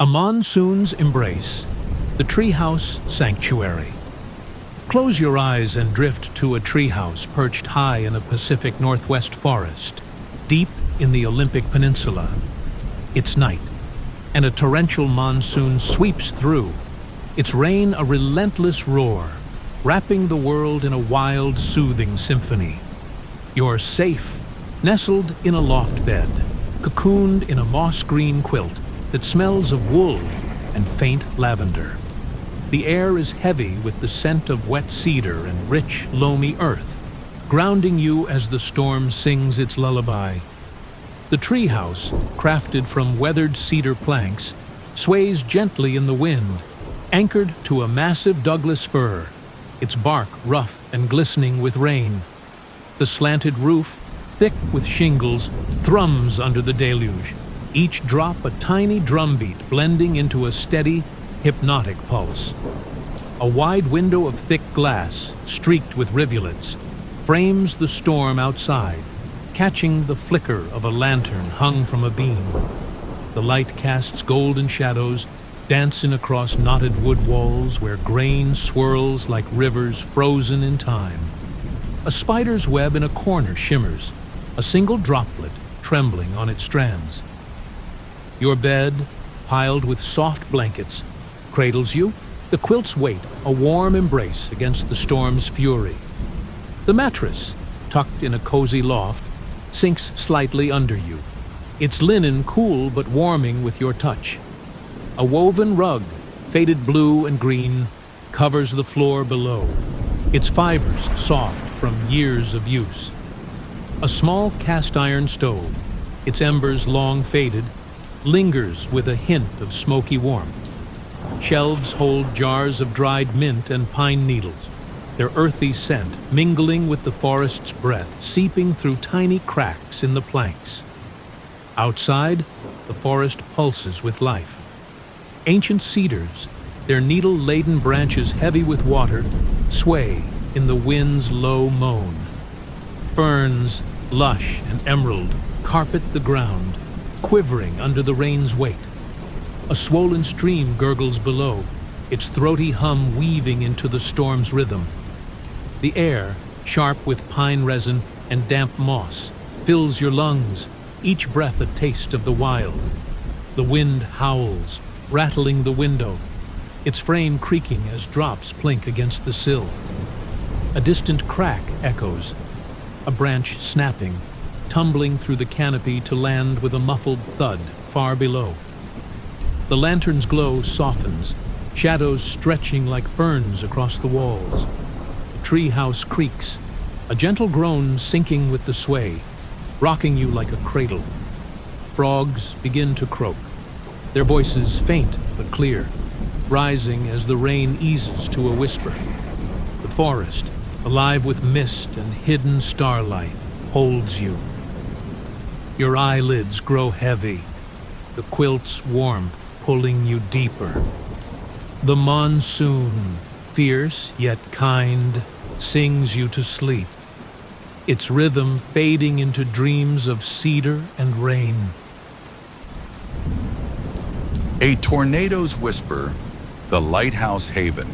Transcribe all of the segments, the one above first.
A monsoon's embrace, the treehouse sanctuary. Close your eyes and drift to a treehouse perched high in a Pacific Northwest forest, deep in the Olympic Peninsula. It's night, and a torrential monsoon sweeps through, its rain a relentless roar, wrapping the world in a wild, soothing symphony. You're safe, nestled in a loft bed, cocooned in a moss-green quilt that smells of wool and faint lavender. The air is heavy with the scent of wet cedar and rich, loamy earth, grounding you as the storm sings its lullaby. The treehouse, crafted from weathered cedar planks, sways gently in the wind, anchored to a massive Douglas fir, its bark rough and glistening with rain. The slanted roof, thick with shingles, thrums under the deluge, each drop a tiny drumbeat blending into a steady, hypnotic pulse. A wide window of thick glass, streaked with rivulets, frames the storm outside, catching the flicker of a lantern hung from a beam. The light casts golden shadows, dancing across knotted wood walls where grain swirls like rivers frozen in time. A spider's web in a corner shimmers, a single droplet trembling on its strands. Your bed, piled with soft blankets, cradles you, the quilt's weight a warm embrace against the storm's fury. The mattress, tucked in a cozy loft, sinks slightly under you, its linen cool but warming with your touch. A woven rug, faded blue and green, covers the floor below, its fibers soft from years of use. A small cast-iron stove, its embers long faded, lingers with a hint of smoky warmth. Shelves hold jars of dried mint and pine needles, their earthy scent mingling with the forest's breath, seeping through tiny cracks in the planks. Outside, the forest pulses with life. Ancient cedars, their needle-laden branches heavy with water, sway in the wind's low moan. Ferns, lush and emerald, carpet the ground, quivering under the rain's weight. A swollen stream gurgles below, its throaty hum weaving into the storm's rhythm. The air, sharp with pine resin and damp moss, fills your lungs, each breath a taste of the wild. The wind howls, rattling the window, its frame creaking as drops plink against the sill. A distant crack echoes, a branch snapping, tumbling through the canopy to land with a muffled thud far below. The lantern's glow softens, shadows stretching like ferns across the walls. The treehouse creaks, a gentle groan sinking with the sway, rocking you like a cradle. Frogs begin to croak, their voices faint but clear, rising as the rain eases to a whisper. The forest, alive with mist and hidden starlight, holds you. Your eyelids grow heavy, the quilt's warmth pulling you deeper. The monsoon, fierce yet kind, sings you to sleep, its rhythm fading into dreams of cedar and rain. A tornado's whisper, the lighthouse haven.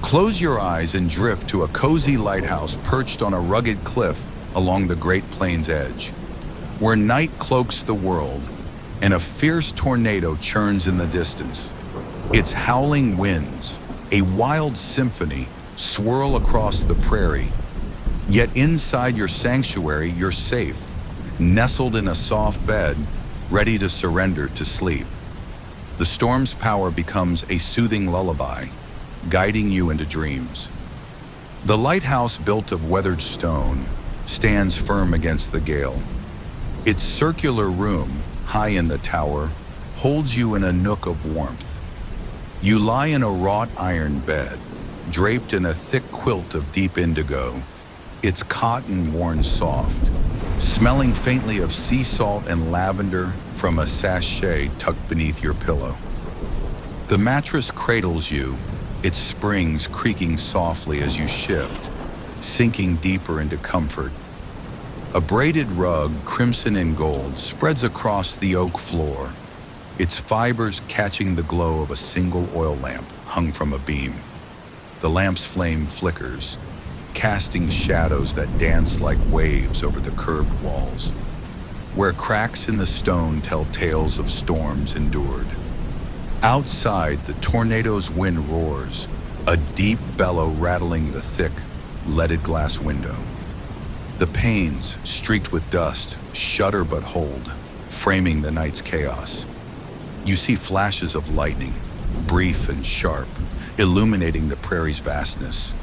Close your eyes and drift to a cozy lighthouse perched on a rugged cliff along the Great Plains edge, where night cloaks the world and a fierce tornado churns in the distance. Its howling winds, a wild symphony, swirl across the prairie. Yet inside your sanctuary, you're safe, nestled in a soft bed, ready to surrender to sleep. The storm's power becomes a soothing lullaby, guiding you into dreams. The lighthouse, built of weathered stone, stands firm against the gale. Its circular room, high in the tower, holds you in a nook of warmth. You lie in a wrought iron bed, draped in a thick quilt of deep indigo, its cotton worn soft, smelling faintly of sea salt and lavender from a sachet tucked beneath your pillow. The mattress cradles you, its springs creaking softly as you shift, sinking deeper into comfort. A braided rug, crimson and gold, spreads across the oak floor, its fibers catching the glow of a single oil lamp hung from a beam. The lamp's flame flickers, casting shadows that dance like waves over the curved walls, where cracks in the stone tell tales of storms endured. Outside, the tornado's wind roars, a deep bellow rattling the thick, leaded glass window. The panes, streaked with dust, shudder but hold, framing the night's chaos. You see flashes of lightning, brief and sharp, illuminating the prairie's vastness.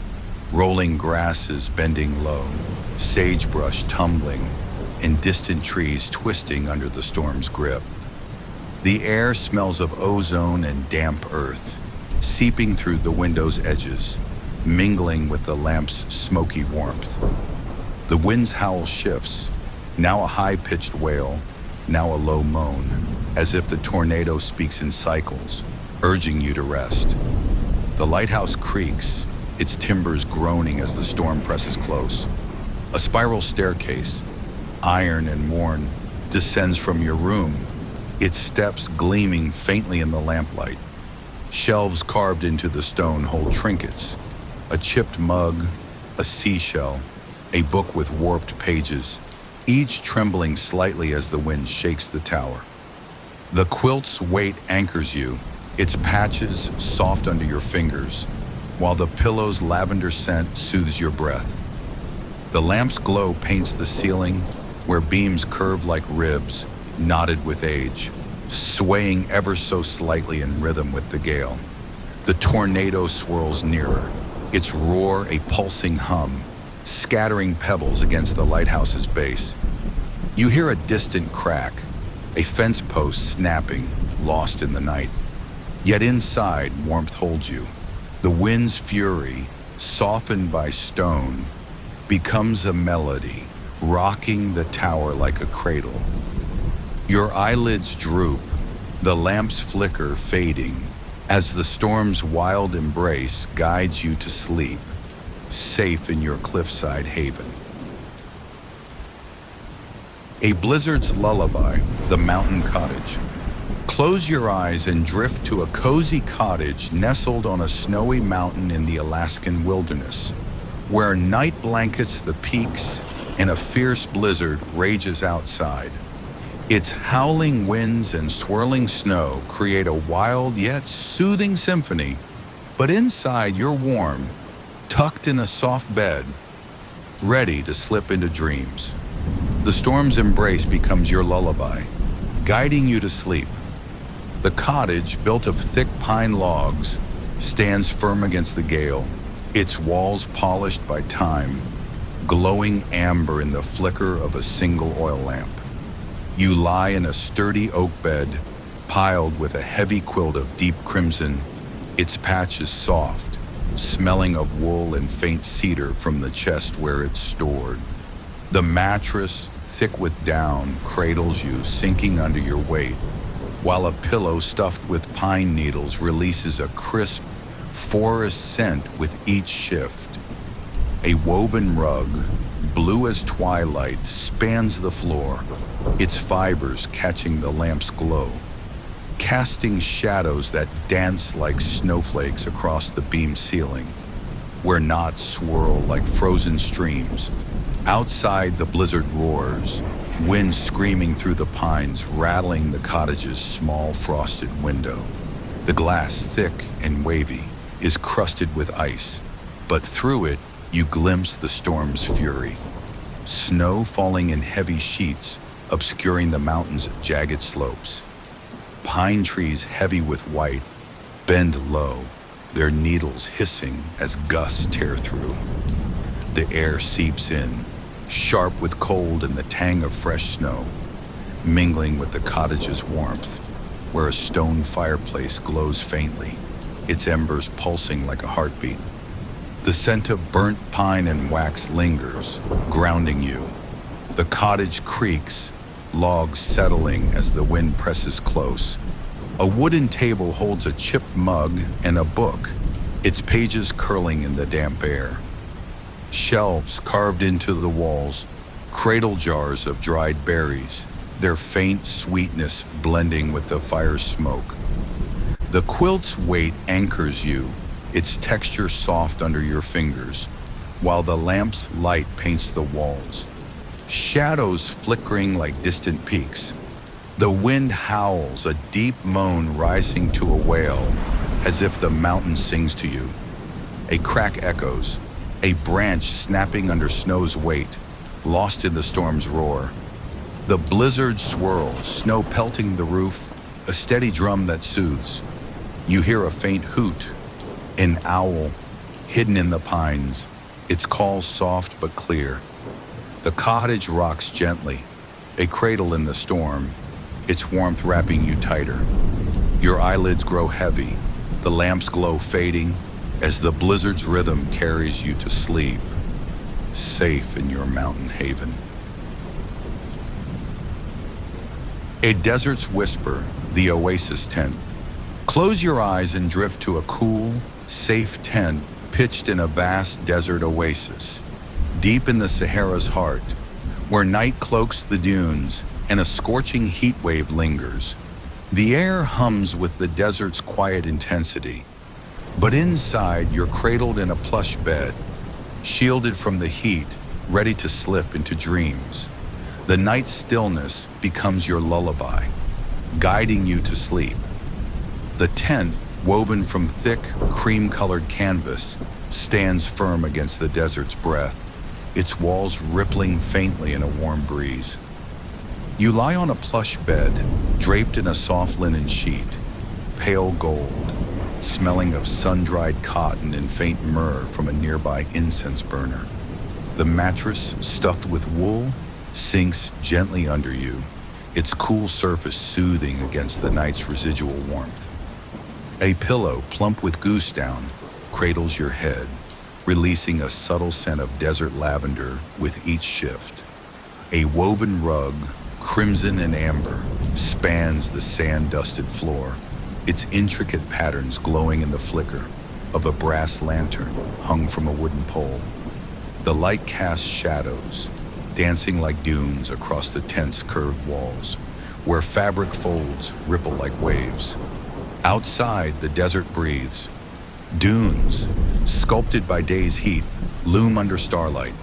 Rolling grasses bending low, sagebrush tumbling, and distant trees twisting under the storm's grip. The air smells of ozone and damp earth, seeping through the window's edges, mingling with the lamp's smoky warmth. The wind's howl shifts, now a high-pitched wail, now a low moan, as if the tornado speaks in cycles, urging you to rest. The lighthouse creaks, its timbers groaning as the storm presses close. A spiral staircase, iron and worn, descends from your room, its steps gleaming faintly in the lamplight. Shelves carved into the stone hold trinkets, a chipped mug, a seashell, a book with warped pages, each trembling slightly as the wind shakes the tower. The quilt's weight anchors you, its patches soft under your fingers, while the pillow's lavender scent soothes your breath. The lamp's glow paints the ceiling, where beams curve like ribs, knotted with age, swaying ever so slightly in rhythm with the gale. The tornado swirls nearer, its roar a pulsing hum, scattering pebbles against the lighthouse's base. You hear a distant crack, a fence post snapping, lost in the night. Yet inside, warmth holds you. The wind's fury, softened by stone, becomes a melody, rocking the tower like a cradle. Your eyelids droop, the lamp's flicker fading, as the storm's wild embrace guides you to sleep, safe in your cliffside haven. A blizzard's lullaby, the mountain cottage. Close your eyes and drift to a cozy cottage nestled on a snowy mountain in the Alaskan wilderness, where night blankets the peaks and a fierce blizzard rages outside. Its howling winds and swirling snow create a wild yet soothing symphony, but inside you're warm, tucked in a soft bed, ready to slip into dreams. The storm's embrace becomes your lullaby, guiding you to sleep. The cottage, built of thick pine logs, stands firm against the gale, its walls polished by time, glowing amber in the flicker of a single oil lamp. You lie in a sturdy oak bed, piled with a heavy quilt of deep crimson, its patches soft, smelling of wool and faint cedar from the chest where it's stored. The mattress, thick with down, cradles you, sinking under your weight, while a pillow stuffed with pine needles releases a crisp, forest scent with each shift. A woven rug, blue as twilight, spans the floor, its fibers catching the lamp's glow, casting shadows that dance like snowflakes across the beam ceiling, where knots swirl like frozen streams. Outside, the blizzard roars, wind screaming through the pines, rattling the cottage's small frosted window. The glass, thick and wavy, is crusted with ice, but through it, you glimpse the storm's fury. Snow falling in heavy sheets, obscuring the mountain's jagged slopes. Pine trees heavy with white bend low, their needles hissing as gusts tear through. The air seeps in, sharp with cold and the tang of fresh snow, mingling with the cottage's warmth, where a stone fireplace glows faintly, its embers pulsing like a heartbeat. The scent of burnt pine and wax lingers, grounding you. The cottage creaks, logs settling as the wind presses close. A wooden table holds a chipped mug and a book, its pages curling in the damp air. Shelves carved into the walls, cradle jars of dried berries, their faint sweetness blending with the fire's smoke. The quilt's weight anchors you, its texture soft under your fingers, while the lamp's light paints the walls, shadows flickering like distant peaks. The wind howls, a deep moan rising to a wail, as if the mountain sings to you. A crack echoes, a branch snapping under snow's weight, lost in the storm's roar. The blizzard swirls, snow pelting the roof, a steady drum that soothes. You hear a faint hoot, an owl hidden in the pines, its call soft but clear. The cottage rocks gently, a cradle in the storm, its warmth wrapping you tighter. Your eyelids grow heavy, the lamp's glow fading as the blizzard's rhythm carries you to sleep, safe in your mountain haven. A desert's whisper, the oasis tent. Close your eyes and drift to a cool, safe tent pitched in a vast desert oasis, deep in the Sahara's heart, where night cloaks the dunes and a scorching heat wave lingers. The air hums with the desert's quiet intensity, but inside you're cradled in a plush bed, shielded from the heat, ready to slip into dreams. The night stillness becomes your lullaby, guiding you to sleep. The tent, woven from thick, cream-colored canvas, stands firm against the desert's breath, its walls rippling faintly in a warm breeze. You lie on a plush bed, draped in a soft linen sheet, pale gold, smelling of sun-dried cotton and faint myrrh from a nearby incense burner. The mattress, stuffed with wool, sinks gently under you, its cool surface soothing against the night's residual warmth. A pillow, plump with goose down, cradles your head, releasing a subtle scent of desert lavender with each shift. A woven rug, crimson and amber, spans the sand-dusted floor, its intricate patterns glowing in the flicker of a brass lantern hung from a wooden pole. The light casts shadows, dancing like dunes across the tent's curved walls, where fabric folds ripple like waves. Outside, the desert breathes. Dunes, sculpted by day's heat, loom under starlight,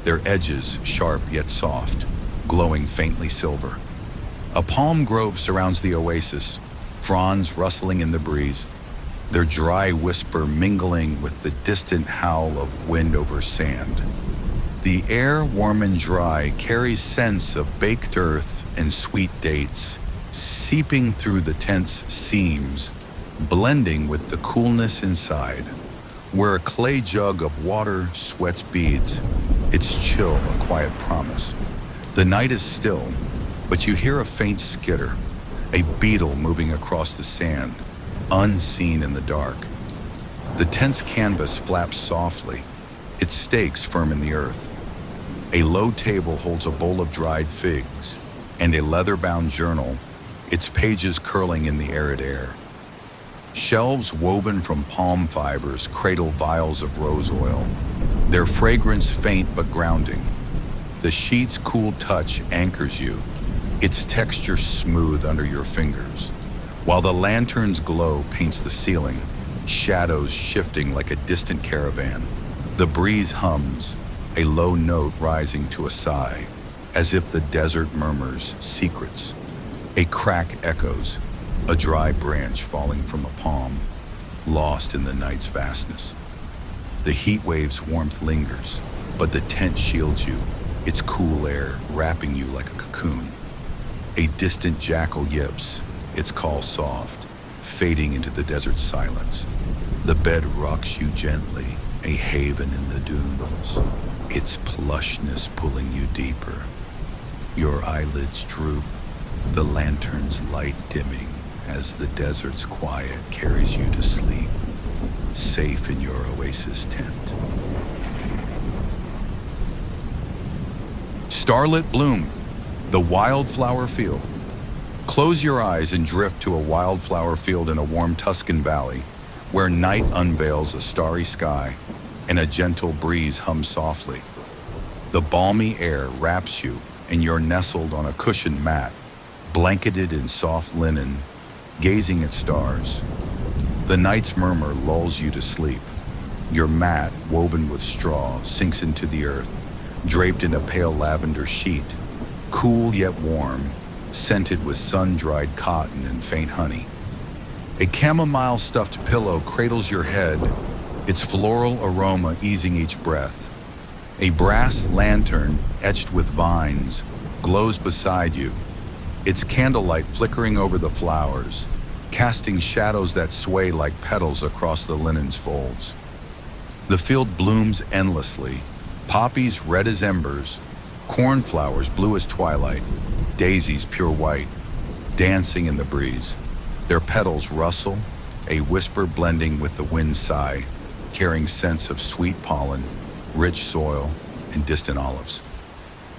their edges sharp yet soft, glowing faintly silver. A palm grove surrounds the oasis, fronds rustling in the breeze, their dry whisper mingling with the distant howl of wind over sand. The air, warm and dry, carries scents of baked earth and sweet dates, seeping through the tent's seams, blending with the coolness inside. Where a clay jug of water sweats beads, its chill a quiet promise. The night is still, but you hear a faint skitter, a beetle moving across the sand, unseen in the dark. The tent's canvas flaps softly, its stakes firm in the earth. A low table holds a bowl of dried figs and a leather-bound journal, its pages curling in the arid air. Shelves woven from palm fibers cradle vials of rose oil, their fragrance faint but grounding. The sheet's cool touch anchors you, its texture smooth under your fingers, while the lantern's glow paints the ceiling, shadows shifting like a distant caravan. The breeze hums, a low note rising to a sigh, as if the desert murmurs secrets. A crack echoes, a dry branch falling from a palm, lost in the night's vastness. The heat wave's warmth lingers, but the tent shields you, its cool air wrapping you like a cocoon. A distant jackal yips, its call soft, fading into the desert silence. The bed rocks you gently, a haven in the dunes, its plushness pulling you deeper. Your eyelids droop, the lantern's light dimming as the desert's quiet carries you to sleep, safe in your oasis tent. Starlit bloom, the wildflower field. Close your eyes and drift to a wildflower field in a warm Tuscan valley, where night unveils a starry sky and a gentle breeze hums softly. The balmy air wraps you, and you're nestled on a cushioned mat, blanketed in soft linen, gazing at stars. The night's murmur lulls you to sleep. Your mat, woven with straw, sinks into the earth, draped in a pale lavender sheet, cool yet warm, scented with sun-dried cotton and faint honey. A chamomile stuffed pillow cradles your head, its floral aroma easing each breath. A brass lantern, etched with vines, glows beside you, its candlelight flickering over the flowers, casting shadows that sway like petals across the linen's folds. The field blooms endlessly, poppies red as embers, cornflowers blue as twilight, daisies pure white, dancing in the breeze. Their petals rustle, a whisper blending with the wind's sigh, carrying scents of sweet pollen, rich soil, and distant olives.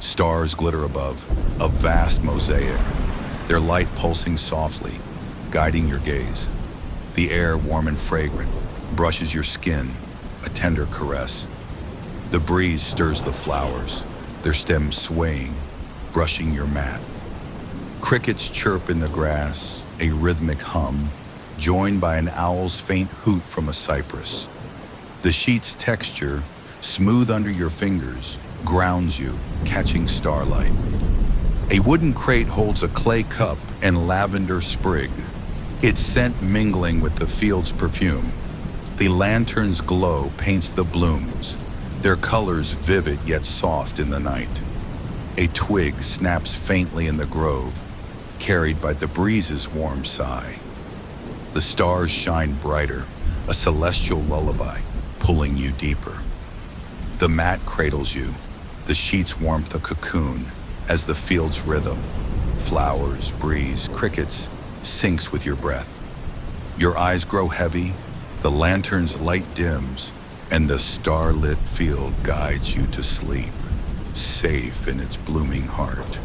Stars glitter above, a vast mosaic, their light pulsing softly, guiding your gaze. The air, warm and fragrant, brushes your skin, a tender caress. The breeze stirs the flowers, their stems swaying, brushing your mat. Crickets chirp in the grass, a rhythmic hum, joined by an owl's faint hoot from a cypress. The sheet's texture, smooth under your fingers, grounds you, catching starlight. A wooden crate holds a clay cup and lavender sprig, its scent mingling with the field's perfume. The lantern's glow paints the blooms, their colors vivid yet soft in the night. A twig snaps faintly in the grove, carried by the breeze's warm sigh. The stars shine brighter, a celestial lullaby, pulling you deeper. The mat cradles you, the sheet's warmth a cocoon, as the field's rhythm, flowers, breeze, crickets, syncs with your breath. Your eyes grow heavy, the lantern's light dims, and the starlit field guides you to sleep, safe in its blooming heart.